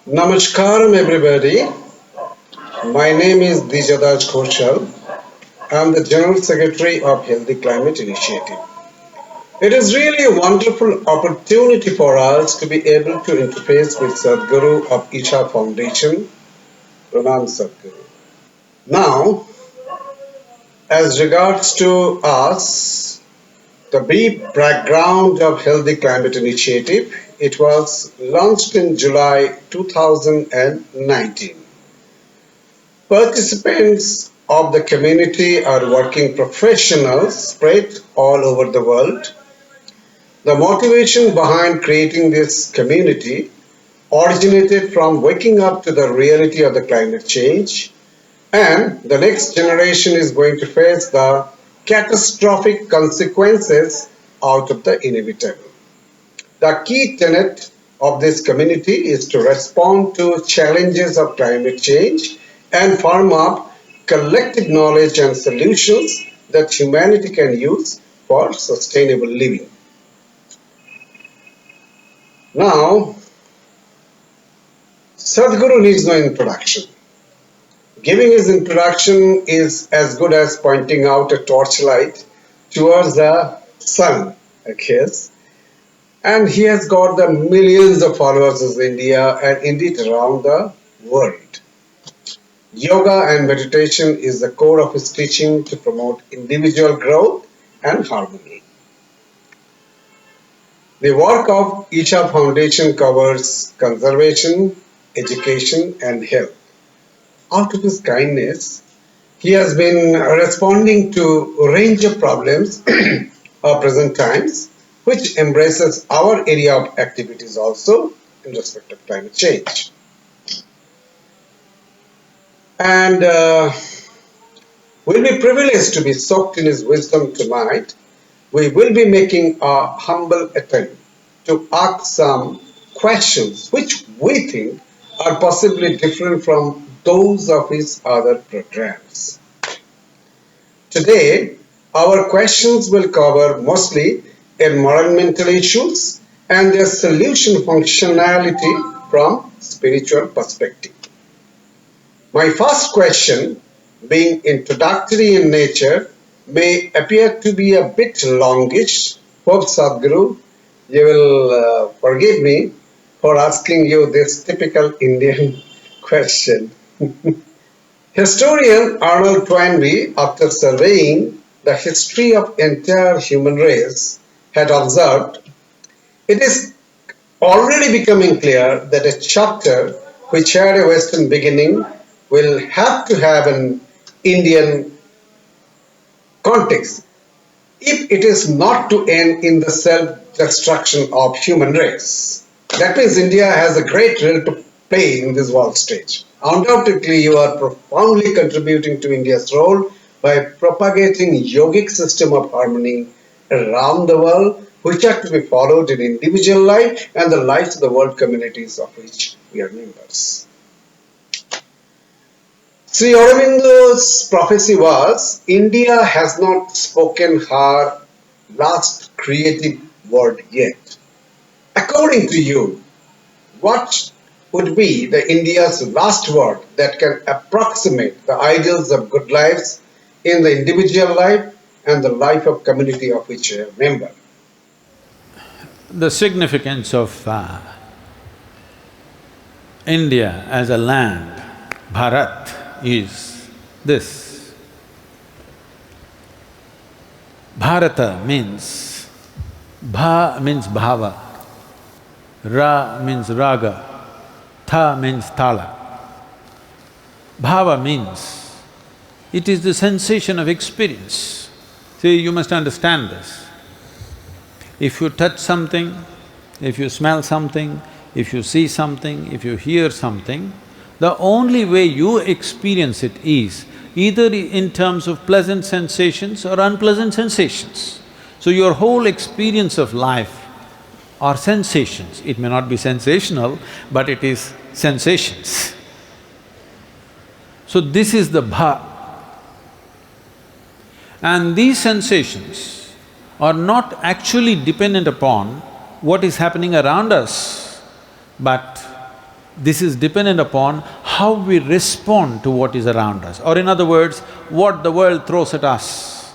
Namaskaram everybody. My name is Dijadaj Khoshal. I am the General Secretary of Healthy Climate Initiative. It is really a wonderful opportunity for us to be able to interface with Sadhguru of Isha Foundation, Pranam Sadhguru. Now, as regards to us, the brief background of Healthy Climate Initiative, it was launched in July 2019. Participants of the community are working professionals spread all over the world. The motivation behind creating this community originated from waking up to the reality of the climate change, and the next generation is going to face the catastrophic consequences out of the inevitable. The key tenet of this community is to respond to challenges of climate change and farm up collective knowledge and solutions that humanity can use for sustainable living. Now, Sadhguru needs no introduction. Giving his introduction is as good as pointing out a torchlight towards the sun, I guess. And he has got the millions of followers in India and indeed around the world. Yoga and meditation is the core of his teaching to promote individual growth and harmony. The work of Isha Foundation covers conservation, education, and health. Out of his kindness, he has been responding to a range of problems of present times, which embraces our area of activities also in respect of climate change. And we'll be privileged to be soaked in his wisdom tonight. We will be making a humble attempt to ask some questions which we think are possibly different from those of his other programs. Today, our questions will cover mostly environmental issues and their solution functionality from spiritual perspective. My first question, being introductory in nature, may appear to be a bit longish. Hope Sadhguru, you will forgive me for asking you this typical Indian question. Historian Arnold Toynbee, after surveying the history of entire human race, had observed, it is already becoming clear that a chapter which had a Western beginning will have to have an Indian context if it is not to end in the self-destruction of human race. That means India has a great role to play in this world stage. Undoubtedly, you are profoundly contributing to India's role by propagating yogic system of harmony around the world, which are to be followed in individual life and the lives of the world communities of which we are members. Sri Aurobindo's prophecy was, India has not spoken her last creative word yet. According to you, what would be the India's last word that can approximate the ideals of good lives in the individual life and the life of community of which you are a member? The significance of India as a land, Bharat, is this. Bharata means… Bha means bhava, Ra means raga, Tha means tala. Bhava means it is the sensation of experience. See, you must understand this. If you touch something, if you smell something, if you see something, if you hear something, the only way you experience it is either in terms of pleasant sensations or unpleasant sensations. So your whole experience of life are sensations. It may not be sensational, but it is sensations. So this is the bha. And these sensations are not actually dependent upon what is happening around us, but This is dependent upon how we respond to what is around us, or in other words, what the world throws at us.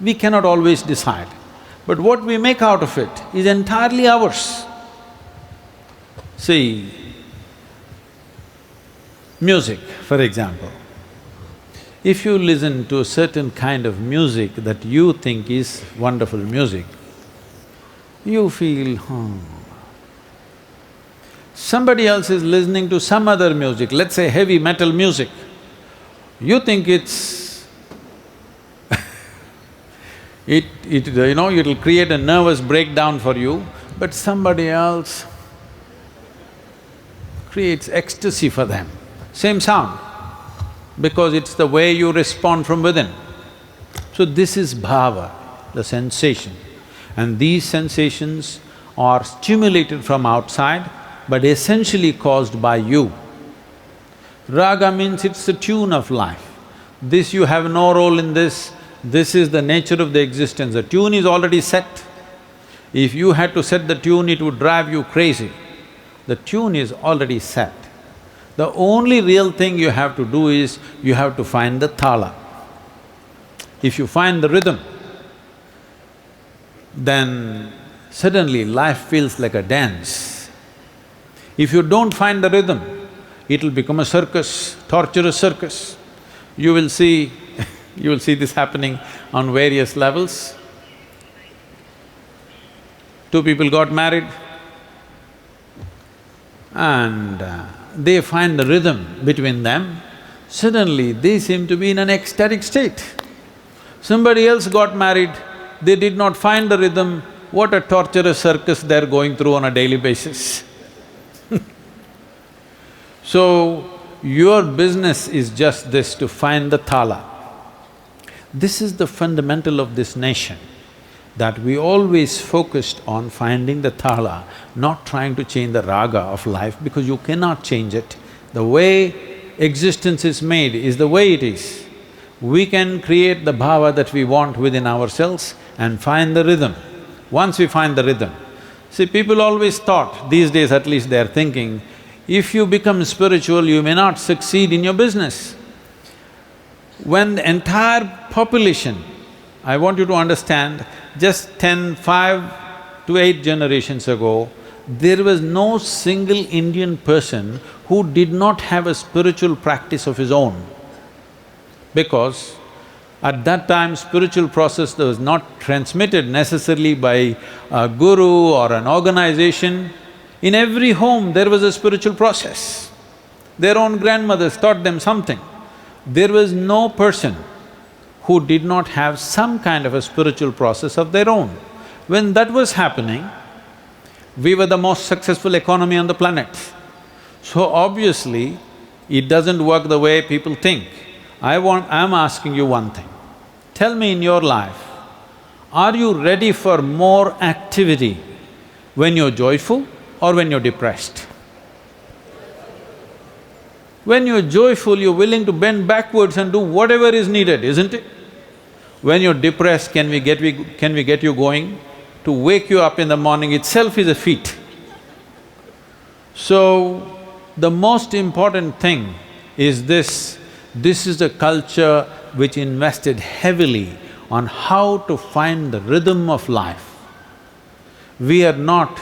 We cannot always decide, but what we make out of it is entirely ours. See, music, for example. If you listen to a certain kind of music that you think is wonderful music, you feel, Somebody else is listening to some other music, let's say heavy metal music. You think it's it'll create a nervous breakdown for you, but somebody else creates ecstasy for them. Same sound, because it's the way you respond from within. So this is bhava, the sensation. And these sensations are stimulated from outside, but essentially caused by you. Raga means it's the tune of life. This you have no role in this is the nature of the existence. The tune is already set. If you had to set the tune, it would drive you crazy. The tune is already set. The only real thing you have to do is, you have to find the thala. If you find the rhythm, then suddenly life feels like a dance. If you don't find the rhythm, it'll become a circus, torturous circus. You will see you will see this happening on various levels. Two people got married and they find the rhythm between them, suddenly they seem to be in an ecstatic state. Somebody else got married, they did not find the rhythm, what a torturous circus they're going through on a daily basis. So, your business is just this, to find the thala. This is the fundamental of this nation, that we always focused on finding the thala, not trying to change the raga of life, because you cannot change it. The way existence is made is the way it is. We can create the bhava that we want within ourselves and find the rhythm. Once we find the rhythm, see, people always thought, these days at least they're thinking, if you become spiritual, you may not succeed in your business. When the entire population, I want you to understand, just 5 to 8 generations ago, there was no single Indian person who did not have a spiritual practice of his own. Because at that time, spiritual process was not transmitted necessarily by a guru or an organization. In every home, there was a spiritual process. Their own grandmothers taught them something. There was no person who did not have some kind of a spiritual process of their own. When that was happening, we were the most successful economy on the planet. So obviously, it doesn't work the way people think. I'm asking you one thing. Tell me, in your life, are you ready for more activity when you're joyful or when you're depressed? When you're joyful, you're willing to bend backwards and do whatever is needed, isn't it? When you're depressed, can we get you going? To wake you up in the morning itself is a feat. So, the most important thing is this is a culture which invested heavily on how to find the rhythm of life. We are not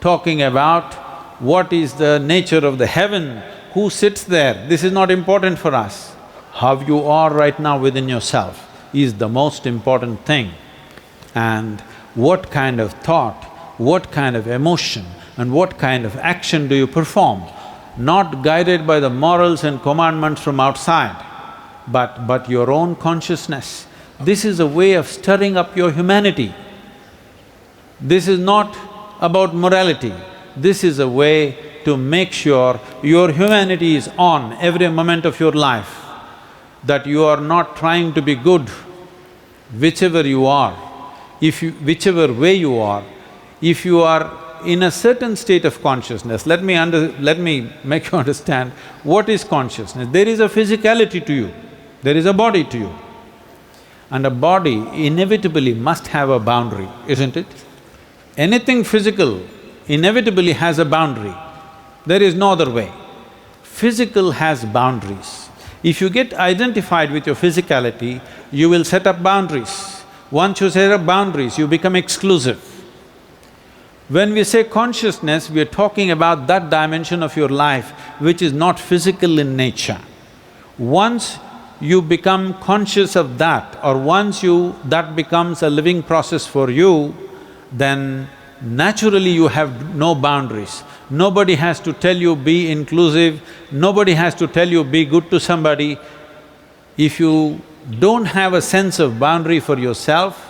talking about what is the nature of the heaven, who sits there, this is not important for us. How you are right now within yourself is the most important thing. And what kind of thought, what kind of emotion and what kind of action do you perform, not guided by the morals and commandments from outside, but your own consciousness. This is a way of stirring up your humanity. This is not about morality, this is a way to make sure your humanity is on every moment of your life, that you are not trying to be good whichever you are. Whichever way you are, if you are in a certain state of consciousness, let me make you understand what is consciousness. There is a physicality to you, there is a body to you. And a body inevitably must have a boundary, isn't it? Anything physical inevitably has a boundary. There is no other way. Physical has boundaries. If you get identified with your physicality, you will set up boundaries. Once you set up boundaries, you become exclusive. When we say consciousness, we are talking about that dimension of your life which is not physical in nature. Once you become conscious of that, or once that becomes a living process for you, then naturally you have no boundaries. Nobody has to tell you be inclusive, nobody has to tell you be good to somebody. If you don't have a sense of boundary for yourself,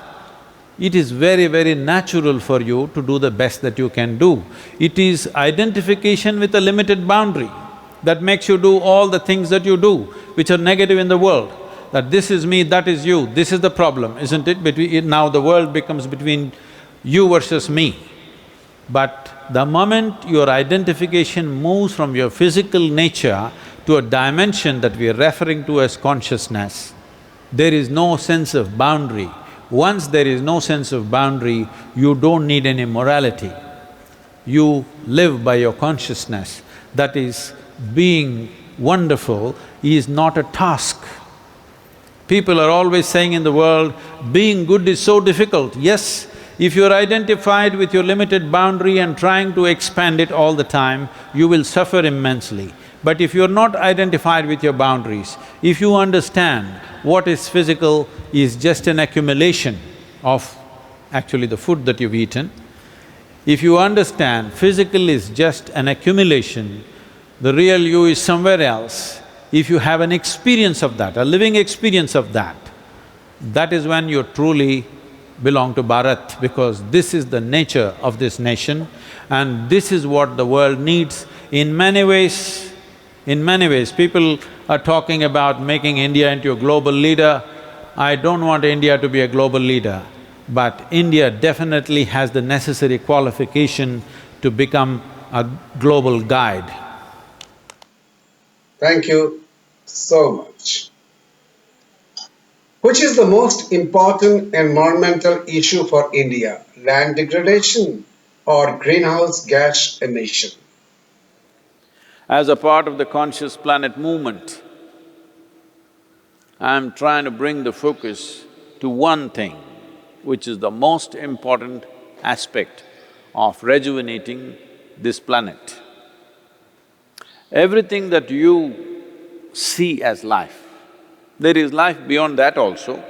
it is very, very natural for you to do the best that you can do. It is identification with a limited boundary that makes you do all the things that you do, which are negative in the world. That this is me, that is you, this is the problem, isn't it? Now the world becomes between you versus me. But the moment your identification moves from your physical nature to a dimension that we are referring to as consciousness, there is no sense of boundary. Once there is no sense of boundary, you don't need any morality. You live by your consciousness. That is, being wonderful is not a task. People are always saying in the world, being good is so difficult. Yes, if you're identified with your limited boundary and trying to expand it all the time, you will suffer immensely. But if you're not identified with your boundaries, if you understand what is physical is just an accumulation of actually the food that you've eaten, if you understand physical is just an accumulation, the real you is somewhere else, if you have an experience of that, a living experience of that, that is when you truly belong to Bharat, because this is the nature of this nation and this is what the world needs. In many ways, people are talking about making India into a global leader. I don't want India to be a global leader, but India definitely has the necessary qualification to become a global guide. Thank you so much. Which is the most important environmental issue for India, land degradation or greenhouse gas emission? As a part of the Conscious Planet movement, I'm trying to bring the focus to one thing, which is the most important aspect of rejuvenating this planet. Everything that you see as life, there is life beyond that also,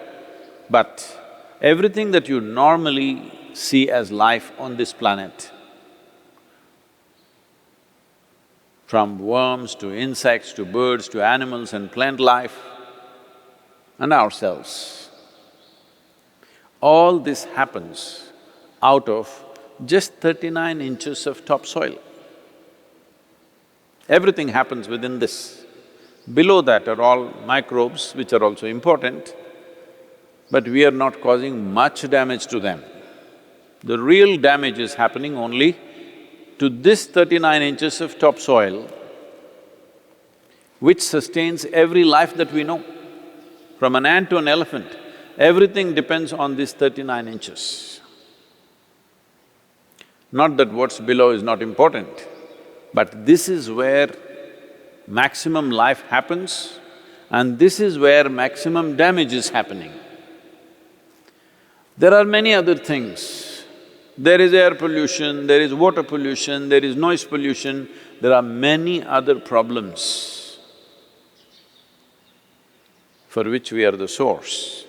but everything that you normally see as life on this planet, from worms to insects to birds to animals and plant life and ourselves, all this happens out of just 39 inches of topsoil. Everything happens within this. Below that are all microbes, which are also important, but we are not causing much damage to them. The real damage is happening only to this 39 inches of topsoil, which sustains every life that we know. From an ant to an elephant, everything depends on this 39 inches. Not that what's below is not important, but this is where maximum life happens and this is where maximum damage is happening. There are many other things. There is air pollution, there is water pollution, there is noise pollution, there are many other problems for which we are the source.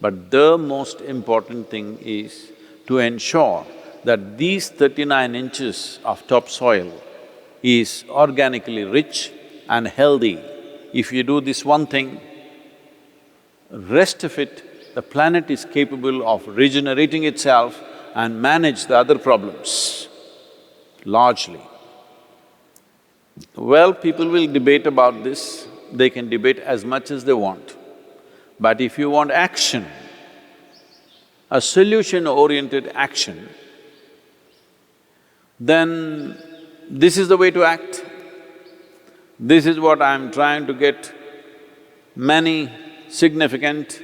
But the most important thing is to ensure that these 39 inches of topsoil is organically rich and healthy. If you do this one thing, rest of it, the planet is capable of regenerating itself and manage the other problems largely. Well, people will debate about this, they can debate as much as they want. But if you want action, a solution-oriented action, then this is the way to act. This is what I'm trying to get many significant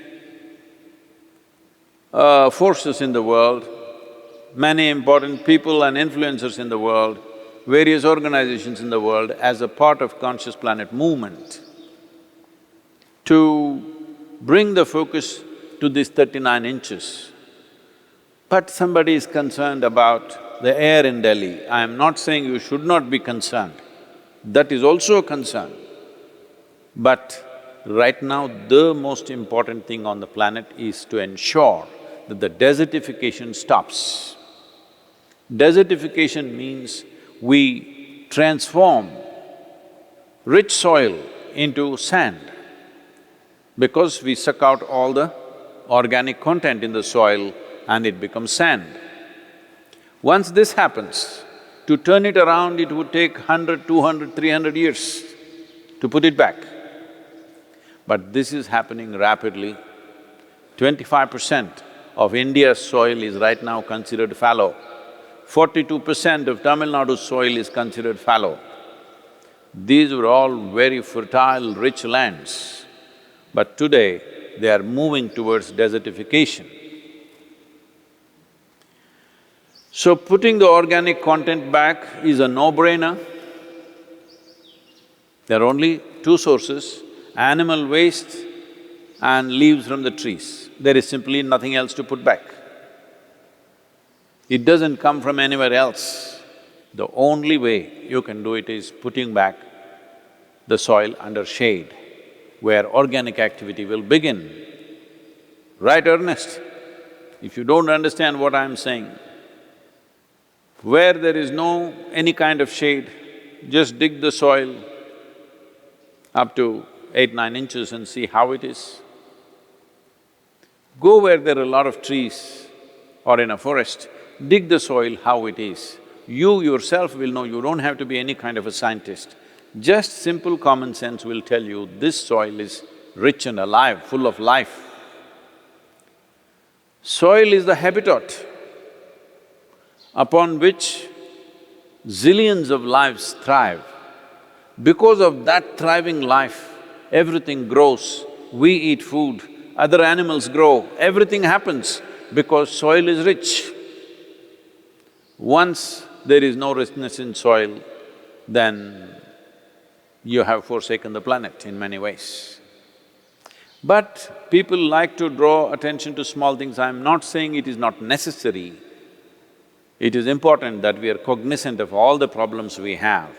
forces in the world, many important people and influencers in the world various organizations in the world as a part of Conscious Planet movement to bring the focus to these 39 inches. But somebody is concerned about the air in Delhi. I am not saying you should not be concerned, that is also a concern. But right now, the most important thing on the planet is to ensure that the desertification stops. Desertification means we transform rich soil into sand because we suck out all the organic content in the soil and it becomes sand. Once this happens, to turn it around, it would take 100, 200, 300 years to put it back. But this is happening rapidly. 25% of India's soil is right now considered fallow. 42% of Tamil Nadu's soil is considered fallow. These were all very fertile, rich lands. But today, they are moving towards desertification. So putting the organic content back is a no-brainer. There are only two sources, animal waste and leaves from the trees. There is simply nothing else to put back. It doesn't come from anywhere else. The only way you can do it is putting back the soil under shade, where organic activity will begin. Right, Ernest? If you don't understand what I'm saying, where there is no any kind of shade, just dig the soil up to 8-9 inches and see how it is. Go where there are a lot of trees or in a forest, dig the soil how it is. You yourself will know, you don't have to be any kind of a scientist. Just simple common sense will tell you this soil is rich and alive, full of life. Soil is the habitat upon which zillions of lives thrive. Because of that thriving life, everything grows, we eat food, other animals grow, everything happens because soil is rich. Once there is no richness in soil, then you have forsaken the planet in many ways. But people like to draw attention to small things. I'm not saying it is not necessary. It is important that we are cognizant of all the problems we have.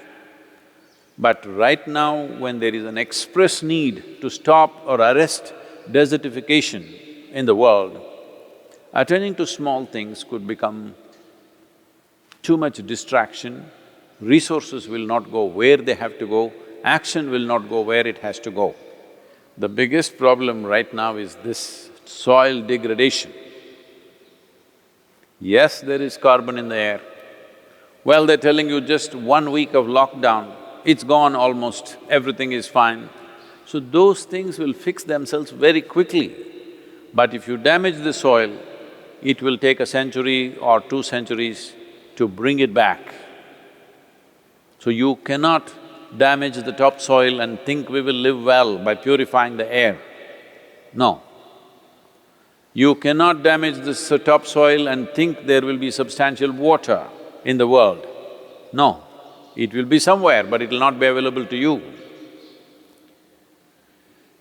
But right now, when there is an express need to stop or arrest desertification in the world, attending to small things could become too much distraction, resources will not go where they have to go, action will not go where it has to go. The biggest problem right now is this soil degradation. Yes, there is carbon in the air. Well, they're telling you just 1 week of lockdown, it's gone almost, everything is fine. So those things will fix themselves very quickly. But if you damage the soil, it will take a century or 2 centuries to bring it back. So you cannot damage the topsoil and think we will live well by purifying the air. No. You cannot damage this topsoil and think there will be substantial water in the world. No, it will be somewhere, but it will not be available to you.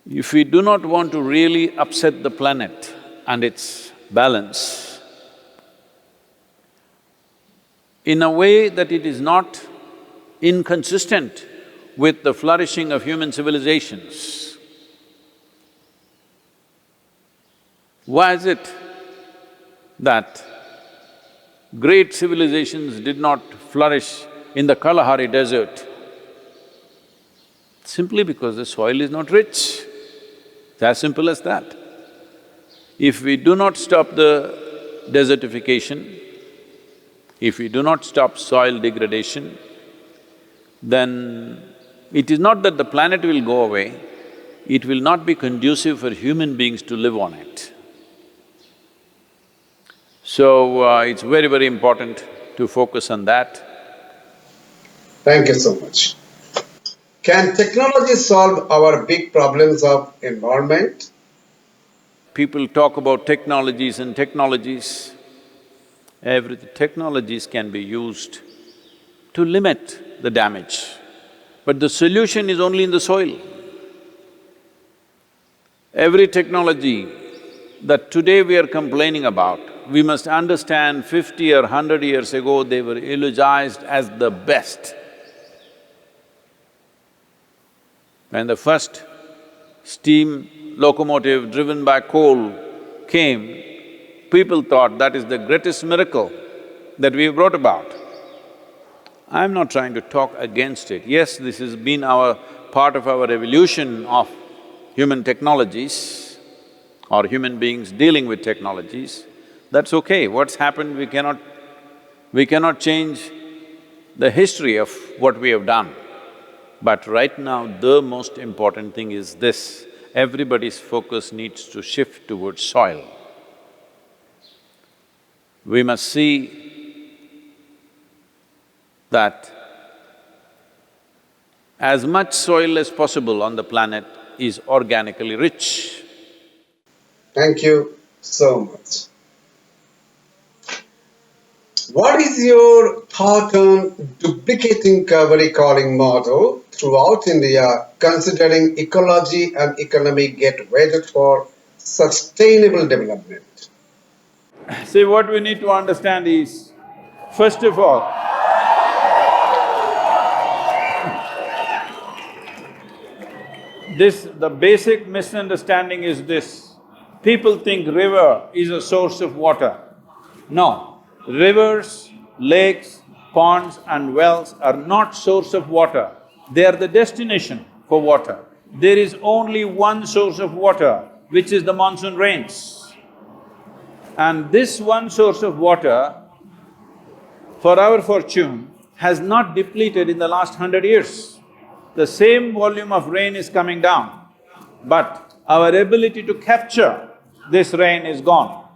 If we do not want to really upset the planet and its balance, in a way that it is not inconsistent with the flourishing of human civilizations. Why is it that great civilizations did not flourish in the Kalahari desert? Simply because the soil is not rich. It's as simple as that. If we do not stop the desertification, if we do not stop soil degradation, then it is not that the planet will go away, it will not be conducive for human beings to live on it. So, it's very, very important to focus on that. Thank you so much. Can technology solve our big problems of environment? People talk about technologies and technologies. Technologies can be used to limit the damage. But the solution is only in the soil. Every technology that today we are complaining about, we must understand 50 or 100 years ago, they were eulogized as the best. When the first steam locomotive driven by coal came, people thought that is the greatest miracle that we have brought about. I'm not trying to talk against it. Yes, this has been part of our evolution of human technologies or human beings dealing with technologies. That's okay. What's happened, we cannot change the history of what we have done. But right now, the most important thing is this: everybody's focus needs to shift towards soil. We must see that as much soil as possible on the planet is organically rich. Thank you so much. What is your thought on duplicating Cauvery Calling model throughout India, considering ecology and economy get weighted for sustainable development? See, what we need to understand is, first of all, the basic misunderstanding is this: people think river is a source of water. No, rivers, lakes, ponds and wells are not source of water, they are the destination for water. There is only one source of water, which is the monsoon rains. And this one source of water, for our fortune, has not depleted in the last 100 years. The same volume of rain is coming down, but our ability to capture this rain is gone.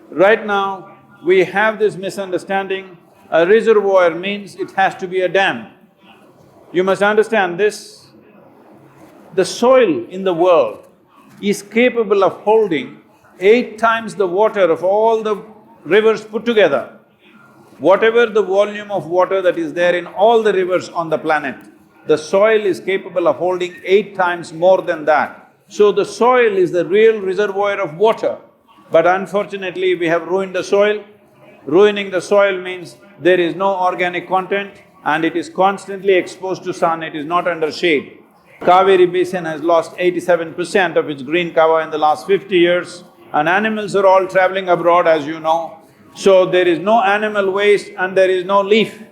Right now, we have this misunderstanding, a reservoir means it has to be a dam. You must understand this, the soil in the world is capable of holding 8 times the water of all the rivers put together. Whatever the volume of water that is there in all the rivers on the planet, the soil is capable of holding 8 times more than that. So the soil is the real reservoir of water. But unfortunately, we have ruined the soil. Ruining the soil means there is no organic content and it is constantly exposed to sun, it is not under shade. Cauvery basin has lost 87% of its green cover in the last 50 years, and animals are all traveling abroad, as you know. So there is no animal waste and there is no leaf.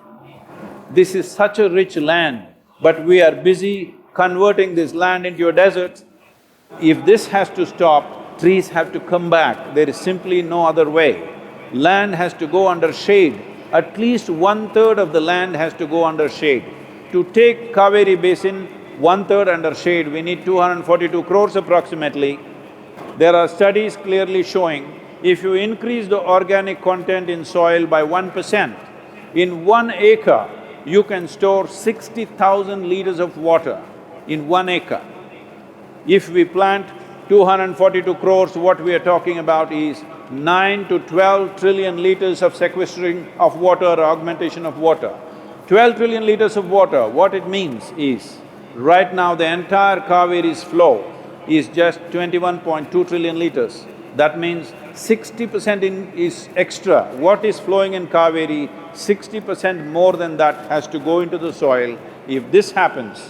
This is such a rich land, but we are busy converting this land into a desert. If this has to stop, trees have to come back, there is simply no other way. Land has to go under shade, at least 1/3 of the land has to go under shade. To take Cauvery basin 1/3 under shade, we need 242 crores approximately. There are studies clearly showing if you increase the organic content in soil by 1%, in 1 acre, you can store 60,000 liters of water in 1 acre. If we plant 242 crores, what we are talking about is 9 to 12 trillion liters of sequestering of water or augmentation of water. 12 trillion liters of water, what it means is, right now the entire Cauvery's flow is just 21.2 trillion liters. That means 60% is extra. What is flowing in Cauvery, 60% more than that has to go into the soil. If this happens,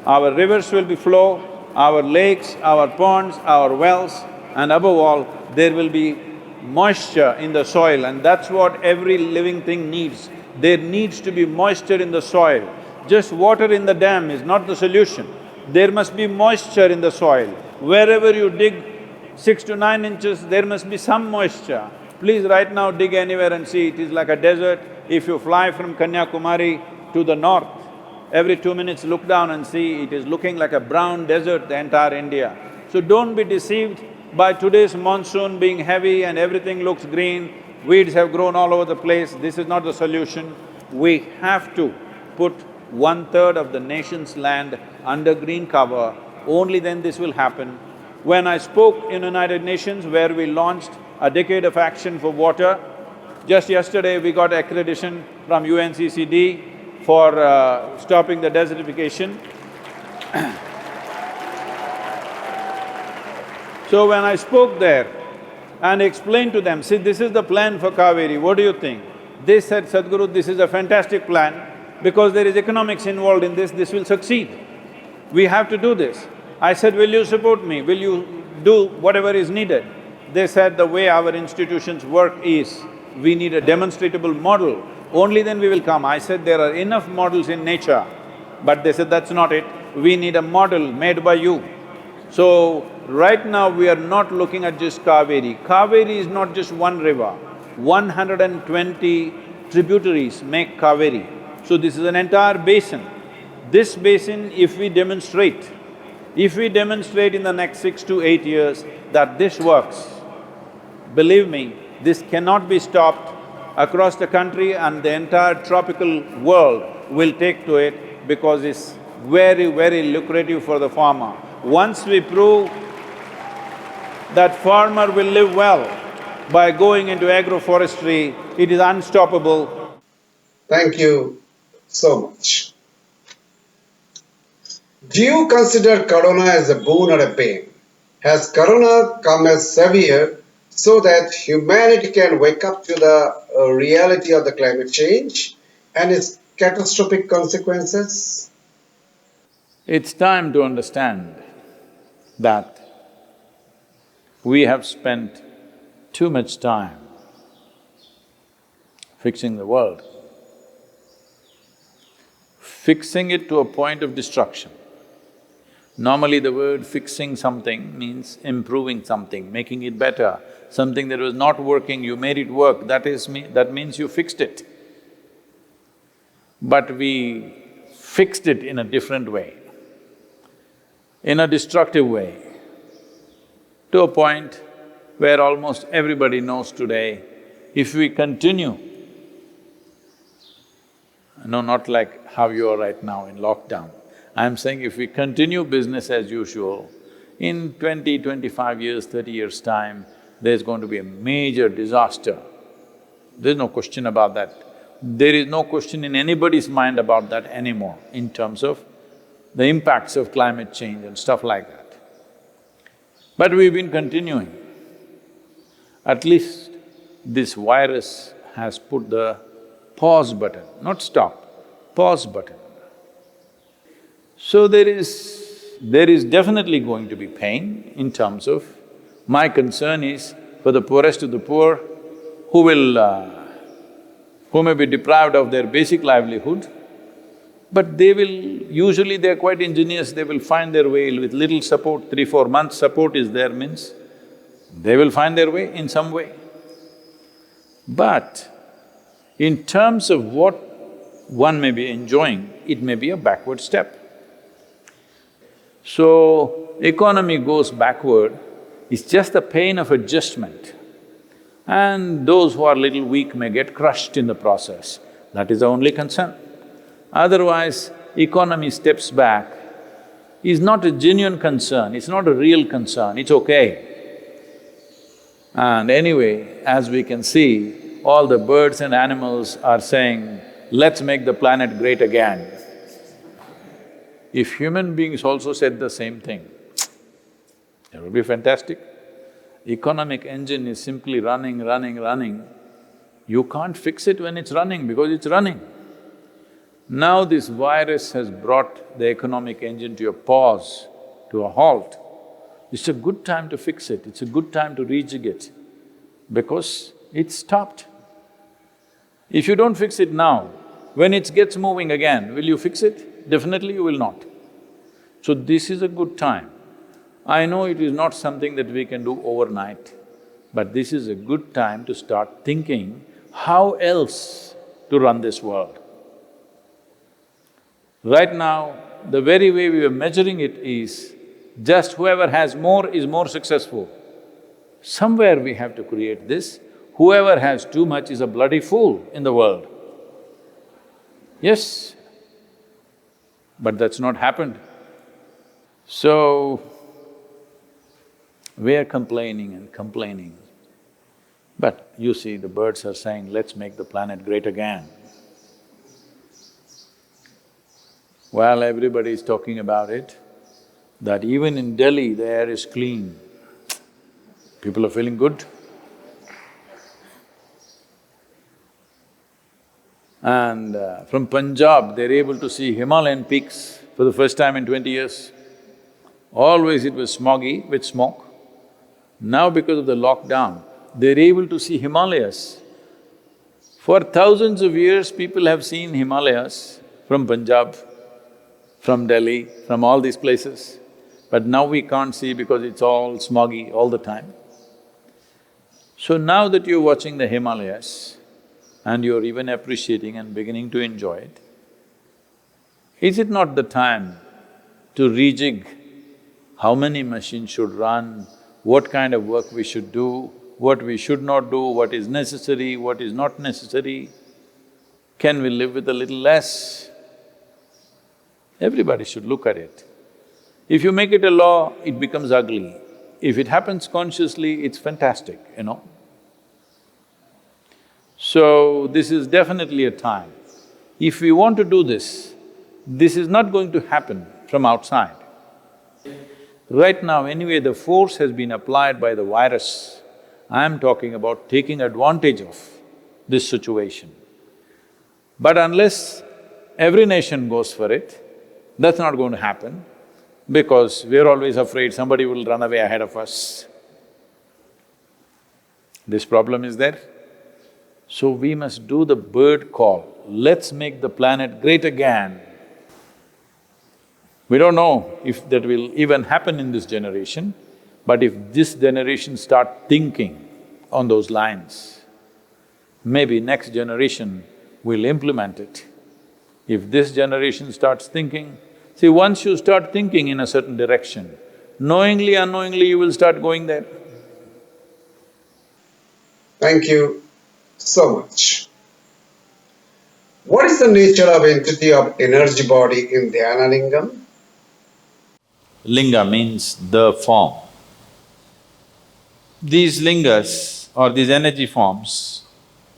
our rivers will be flow, our lakes, our ponds, our wells, and above all, there will be moisture in the soil, and that's what every living thing needs. There needs to be moisture in the soil. Just water in the dam is not the solution. There must be moisture in the soil. Wherever you dig 6 to 9 inches, there must be some moisture. Please right now dig anywhere and see, it is like a desert. If you fly from Kanyakumari to the north, every 2 minutes look down and see, it is looking like a brown desert, the entire India. So don't be deceived by today's monsoon being heavy and everything looks green, weeds have grown all over the place. This is not the solution. We have to put 1/3 of the nation's land under green cover, only then this will happen. When I spoke in United Nations, where we launched a decade of action for water, just yesterday we got accreditation from UNCCD for stopping the desertification. So when I spoke there and explained to them, see, this is the plan for Kaveri, what do you think? They said, Sadhguru, this is a fantastic plan because there is economics involved in this will succeed. We have to do this. I said, will you support me? Will you do whatever is needed? They said, the way our institutions work is, we need a demonstrable model, only then we will come. I said, there are enough models in nature, but they said, that's not it. We need a model made by you. So, right now we are not looking at just Kaveri. Kaveri is not just one river. 120 tributaries make Kaveri. So this is an entire basin. This basin, if we demonstrate in the next 6 to 8 years that this works, believe me, this cannot be stopped across the country and the entire tropical world will take to it because it's very, very lucrative for the farmer. Once we prove that farmer will live well by going into agroforestry, it is unstoppable. Thank you so much. Do you consider Corona as a boon or a bane? Has Corona come as savior so that humanity can wake up to the reality of the climate change and its catastrophic consequences? It's time to understand that we have spent too much time fixing the world, fixing it to a point of destruction. Normally the word fixing something means improving something, making it better. Something that was not working, you made it work, that means you fixed it. But we fixed it in a different way, in a destructive way, to a point where almost everybody knows today, if we continue, no, not like how you are right now in lockdown, I'm saying if we continue business as usual, in 20, 25 years, 30 years' time, there's going to be a major disaster. There's no question about that. There is no question in anybody's mind about that anymore in terms of the impacts of climate change and stuff like that. But we've been continuing. At least this virus has put the pause button, not stop, pause button. So there is definitely going to be pain in terms of… My concern is for the poorest of the poor who may be deprived of their basic livelihood, but usually they're quite ingenious, they will find their way with little support, 3-4 months support is there means, they will find their way in some way. But in terms of what one may be enjoying, it may be a backward step. So, economy goes backward, it's just the pain of adjustment. And those who are little weak may get crushed in the process, that is the only concern. Otherwise, economy steps back is not a genuine concern, it's not a real concern, it's okay. And anyway, as we can see, all the birds and animals are saying, let's make the planet great again. If human beings also said the same thing, it would be fantastic. Economic engine is simply running, running, running. You can't fix it when it's running because it's running. Now this virus has brought the economic engine to a pause, to a halt. It's a good time to fix it, it's a good time to rejig it because it's stopped. If you don't fix it now, when it gets moving again, will you fix it? Definitely you will not. So this is a good time. I know it is not something that we can do overnight, but this is a good time to start thinking how else to run this world. Right now, the very way we are measuring it is just whoever has more is more successful. Somewhere we have to create this, whoever has too much is a bloody fool in the world. Yes, but that's not happened. So, we are complaining and complaining. But you see, the birds are saying, let's make the planet great again. Well, everybody is talking about it, that even in Delhi the air is clean. People are feeling good. And from Punjab, they're able to see Himalayan peaks for the first time in 20 years. Always it was smoggy with smoke. Now because of the lockdown, they're able to see Himalayas. For thousands of years, people have seen Himalayas from Punjab, from Delhi, from all these places. But now we can't see because it's all smoggy all the time. So now that you're watching the Himalayas and you're even appreciating and beginning to enjoy it, is it not the time to rejig how many machines should run, what kind of work we should do, what we should not do, what is necessary, what is not necessary? Can we live with a little less? Everybody should look at it. If you make it a law, it becomes ugly. If it happens consciously, it's fantastic, you know. So, this is definitely a time. If we want to do this is not going to happen from outside. Right now, anyway, the force has been applied by the virus. I'm talking about taking advantage of this situation. But unless every nation goes for it, that's not going to happen, because we're always afraid somebody will run away ahead of us. This problem is there. So we must do the bird call, let's make the planet great again. We don't know if that will even happen in this generation, but if this generation start thinking on those lines, maybe next generation will implement it. If this generation starts thinking, see, once you start thinking in a certain direction, knowingly, unknowingly you will start going there. Thank you so much. What is the nature of entity of energy body in Dhyana Lingam? Linga means the form. These lingas or these energy forms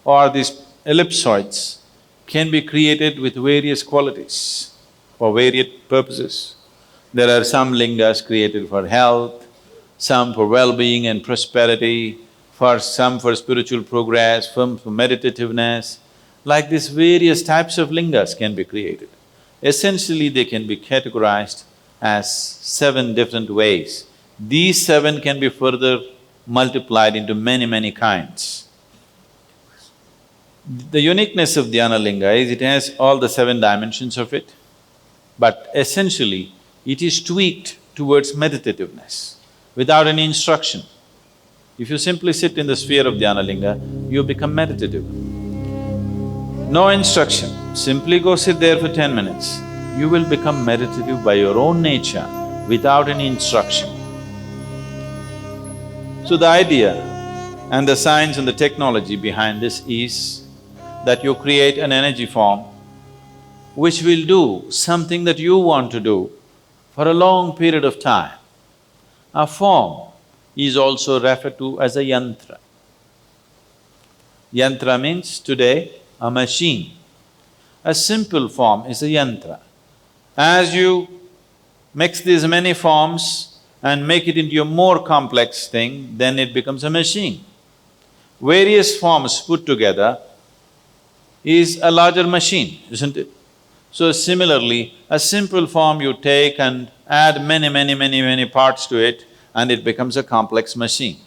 or these ellipsoids can be created with various qualities for various purposes. There are some lingas created for health, some for well-being and prosperity, some for spiritual progress, some for meditativeness. Like this, various types of lingas can be created. Essentially, they can be categorized as 7 different ways. These 7 can be further multiplied into many kinds. The uniqueness of Dhyana Linga is it has all the 7 dimensions of it, but essentially it is tweaked towards meditativeness without any instruction. If you simply sit in the sphere of Dhyana Linga, you become meditative. No instruction, simply go sit there for 10 minutes. You will become meditative by your own nature without any instruction. So the idea and the science and the technology behind this is that you create an energy form which will do something that you want to do for a long period of time. A form is also referred to as a yantra. Yantra means today a machine. A simple form is a yantra. As you mix these many forms and make it into a more complex thing, then it becomes a machine. Various forms put together is a larger machine, isn't it? So similarly, a simple form you take and add many parts to it and it becomes a complex machine.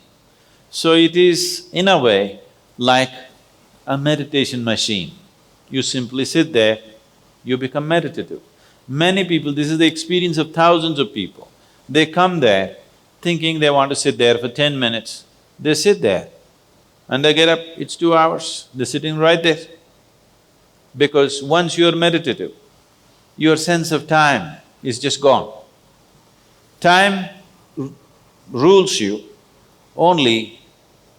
So it is, in a way, like a meditation machine. You simply sit there, you become meditative. Many people, this is the experience of thousands of people. They come there thinking they want to sit there for 10 minutes. They sit there and they get up, it's 2 hours, they're sitting right there. Because once you're meditative, your sense of time is just gone. Time rules you only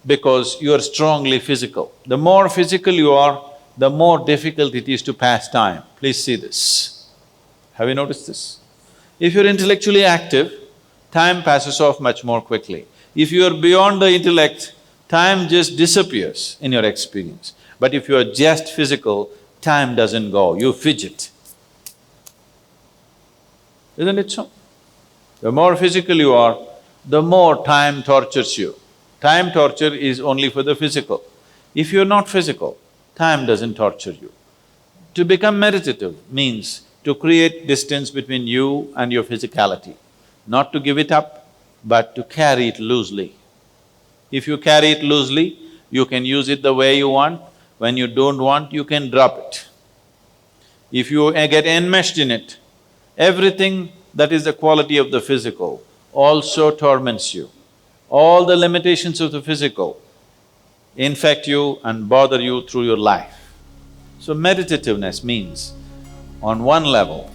because you are strongly physical. The more physical you are, the more difficult it is to pass time. Please see this. Have you noticed this? If you're intellectually active, time passes off much more quickly. If you are beyond the intellect, time just disappears in your experience. But if you are just physical, time doesn't go, you fidget. Isn't it so? The more physical you are, the more time tortures you. Time torture is only for the physical. If you're not physical, time doesn't torture you. To become meditative means to create distance between you and your physicality, not to give it up, but to carry it loosely. If you carry it loosely, you can use it the way you want. When you don't want, you can drop it. If you get enmeshed in it, everything that is the quality of the physical also torments you. All the limitations of the physical infect you and bother you through your life. So meditativeness means, on one level,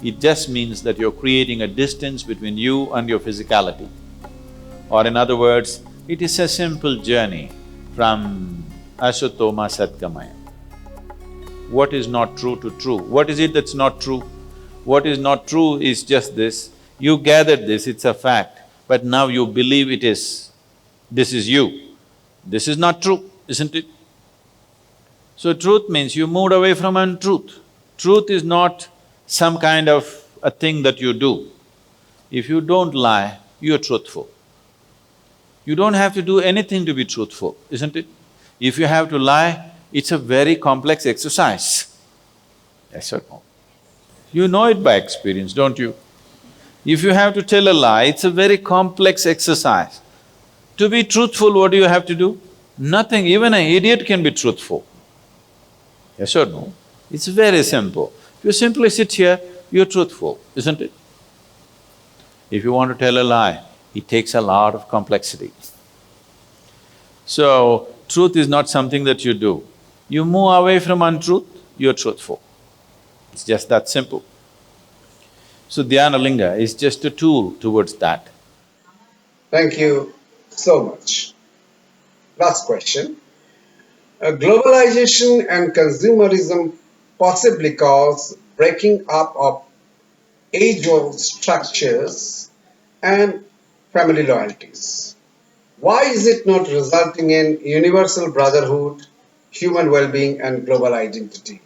it just means that you're creating a distance between you and your physicality. Or in other words, it is a simple journey from Asatoma Satgamaya. What is not true to true? What is it that's not true? What is not true is just this, you gathered this, it's a fact, but now you believe it is, this is you. This is not true, isn't it? So truth means you moved away from untruth. Truth is not some kind of a thing that you do. If you don't lie, you're truthful. You don't have to do anything to be truthful, isn't it? If you have to lie, it's a very complex exercise. Yes or no? You know it by experience, don't you? If you have to tell a lie, it's a very complex exercise. To be truthful, what do you have to do? Nothing, even an idiot can be truthful. Yes or no? It's very simple. If you simply sit here, you're truthful, isn't it? If you want to tell a lie, it takes a lot of complexity. So, truth is not something that you do. You move away from untruth, you're truthful. It's just that simple. So Dhyana Linga is just a tool towards that. Thank you so much. Last question. Globalization and consumerism possibly cause breaking up of age-old structures and family loyalties. Why is it not resulting in universal brotherhood, human well-being and global identity?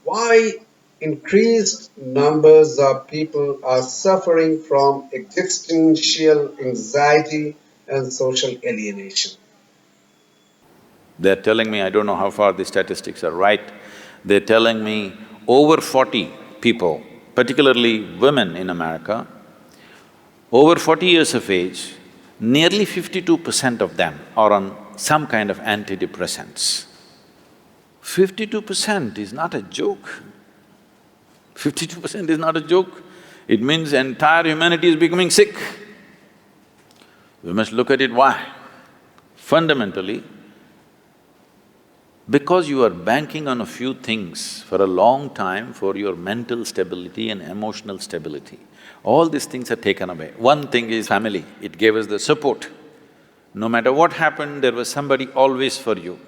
Why increased numbers of people are suffering from existential anxiety and social alienation? They're telling me, I don't know how far the statistics are right, they're telling me over 40 people, particularly women in America, over 40 years of age, nearly 52% of them are on some kind of antidepressants. 52% is not a joke. 52% is not a joke. It means entire humanity is becoming sick. We must look at it why. Fundamentally, because you are banking on a few things for a long time for your mental stability and emotional stability, all these things are taken away. One thing is family, it gave us the support. No matter what happened, there was somebody always for you.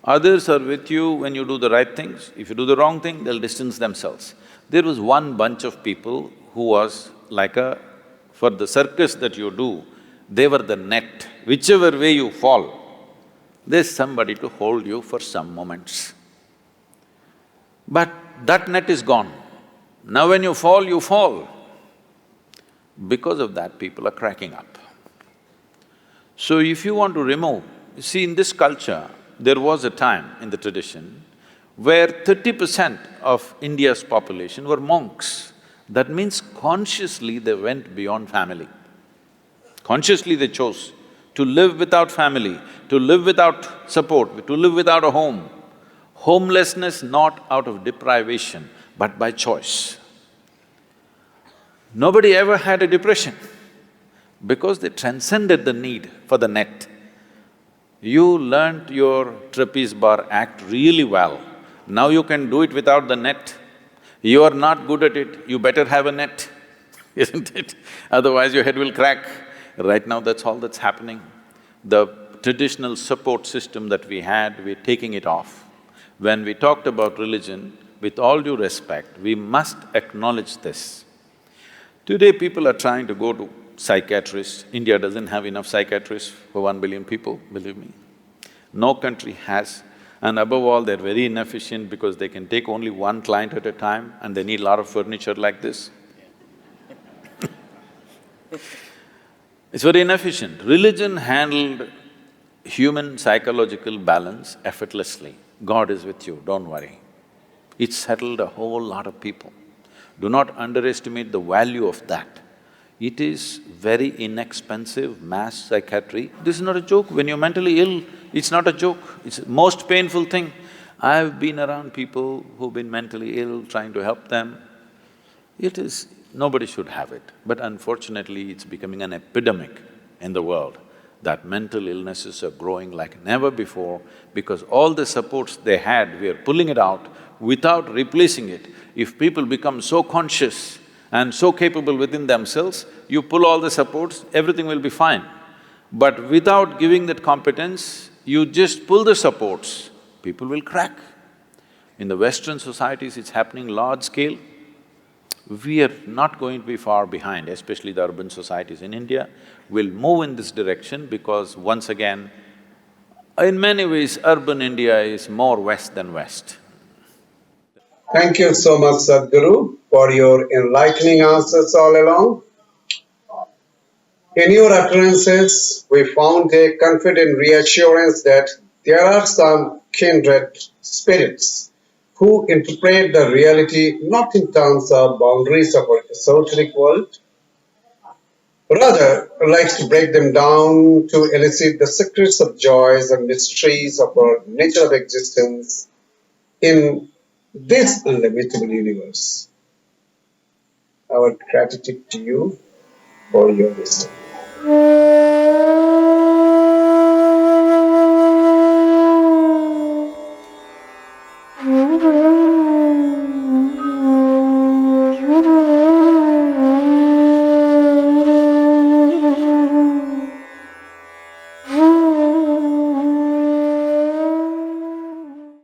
Others are with you when you do the right things. If you do the wrong thing, they'll distance themselves. There was one bunch of people who was like for the circus that you do, they were the net. Whichever way you fall, there's somebody to hold you for some moments. But that net is gone. Now when you fall, you fall. Because of that, people are cracking up. So if you want to remove… See, in this culture, there was a time in the tradition where 30% of India's population were monks. That means consciously they went beyond family. Consciously they chose to live without family, to live without support, to live without a home. Homelessness not out of deprivation, but by choice. Nobody ever had a depression because they transcended the need for the net. You learnt your trapeze bar act really well. Now you can do it without the net. You are not good at it, you better have a net, isn't it? Otherwise your head will crack. Right now that's all that's happening. The traditional support system that we had, we're taking it off. When we talked about religion, with all due respect, we must acknowledge this. Today people are trying to go to psychiatrists. India doesn't have enough psychiatrists for 1 billion people, believe me. No country has. And above all, they're very inefficient because they can take only one client at a time and they need a lot of furniture like this. It's very inefficient. Religion handled human psychological balance effortlessly. God is with you, don't worry. It settled a whole lot of people. Do not underestimate the value of that. It is very inexpensive mass psychiatry. This is not a joke. When you're mentally ill, it's not a joke. It's the most painful thing. I've been around people who've been mentally ill, trying to help them. It is… nobody should have it. But unfortunately, it's becoming an epidemic in the world that mental illnesses are growing like never before because all the supports they had, we are pulling it out without replacing it. If people become so conscious and so capable within themselves, you pull all the supports, everything will be fine. But without giving that competence, you just pull the supports, people will crack. In the Western societies, it's happening large scale. We are not going to be far behind, especially the urban societies in India will move in this direction because once again, in many ways, urban India is more West than West. Thank you so much, Sadhguru, for your enlightening answers all along. In your utterances, we found a confident reassurance that there are some kindred spirits who interpret the reality not in terms of boundaries of our esoteric world, rather likes to break them down to elicit the secrets of joys and mysteries of our nature of existence in this unlimitable universe. Our gratitude to you for your wisdom.